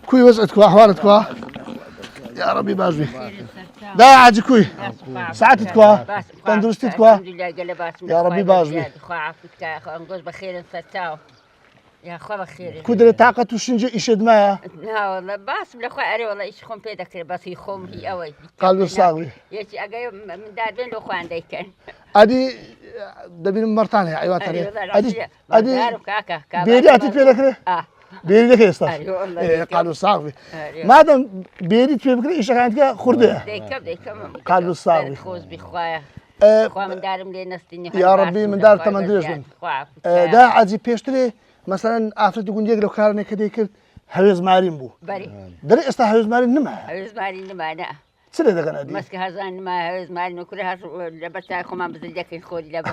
كوي وزعتكوا أحوالتكوا يا ربي باش بي دا عادي كوي ساعتكوا تندرستكوا يا ربي باش بي نقول بخير فتاو يا أخوة بخير كودر طاقة وشنجة إشد ما لا والله بس بالأخوة أري والله إيش خم بيدك بس يخم هي أوي قالوا صاغي يجي أجي من داربين الأخوة عندي كان أدي دبين مرتان يا أيوة تاني أدي كاكا بيري أتيت بيدك بيري لك يستاش قالوا صاغي ما دام بيري تبي بكرة إيش عندك خردة ديكم قالوا صاغي خوز بخوايا خوا من دارم لي نستني يا ربي من دار تمن درجن دا عادي بيشتري مثلا افرض يقول لك لو كان كذا كذا هوز مارين بو بري دري استا هوز مارين نما هوز مارين نما أنا تسلي ده كان دي مسك هزان ما هوز مارين وكلها لبتاع خما بزلك خوري لب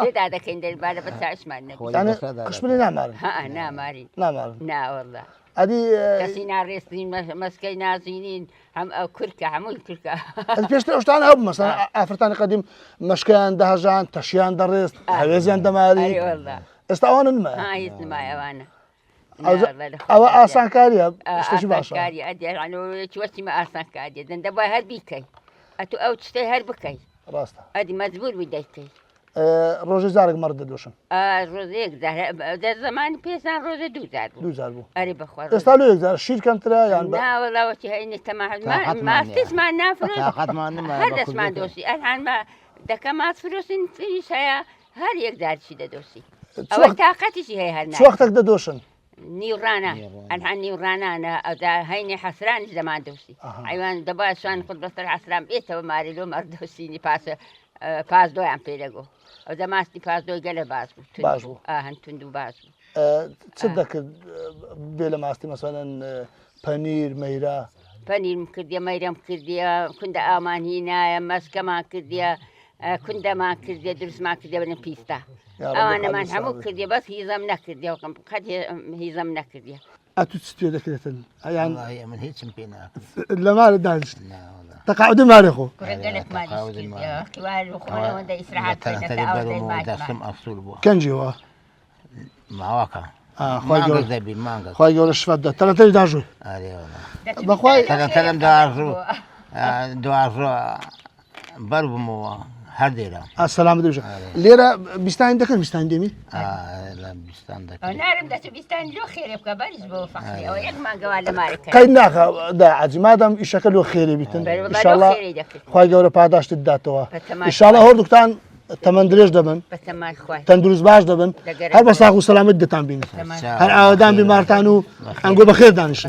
كده هذا كين دل بعد بتاع إيش مارين يعني قشمني نعمارين ها نعمارين نعمارين نا والله ادي كسينا ريسين مسكينا زينين هم كركة عمول كركة ادي بيشتري اشتان هب مثلا افرتاني قديم مشكان دهجان تشيان دريس هوزيان دماري اي والله استوان نما ها يسمع يا وانا او اسان كاريا استشي باشا كاريا ادي يعني توشي ما اسان كاريا دندبا هربيكي اتو او تشتي هربكي راستا ادي مزبول بدايكي روجي زارق مرد دوشن روزيك ده زمان بيسان روزي دو زار بو اري بخوار استالو يك شير كم ترى يعني لا والله وش هي انت ما تسمع نافرة هذا اسمع دوسي الحين ما ده كمان فلوس في شيء هل يقدر شيء دوسي أو طاقتي شيء هي هالنا شو وقتك ده دوشن نيورانا الحين نيورانا أنا هيني حسران زمان دوسي أيوان دبا شان خد بس الحسران بيته وماري لو مردوسيني باس دو عم بيلقو أو زمان باس دو قال باسو هنتندو باسو تصدق بلا ماستي مثلا بانير ميرا بانير مكرديا ميرا مكرديا كندا آمان هنا مسكة ما كرديا كندا ما كرديا درس ما كرديا بنا بيستا أنا ما نحمو كرديا بس هي زمنا كرديا قد هي زمنا كرديا أتو تستوي ذكرة يعني والله من هيك مبينا لا ما ردانش لا والله تقاعد مالكو قلت مالي كوالو خونا وندا إسراحات كان جوا معاك خوي زبين مانجا خوي يقول الشفاء ده ترى داجو أري والله بخوي تلم دارزو بربو مو هرديرا السلام عليكم ليرة بيستان دكان بيستان ديمي لا بيستان دكان أنا عارف ده بيستان لو خير يبقى بارز بو فخري أو يجمع قوال ماركة كايناخ دا عادي ما دام يشكلوا خيري بيتن إن شاء الله خوي يقول باداش تداتوا إن شاء الله هردك تان تمن دريج دبن تندرس باش دبن هل بس أخو سلامة دتان بين هل عودان بمارتانو أنقول بخير دانش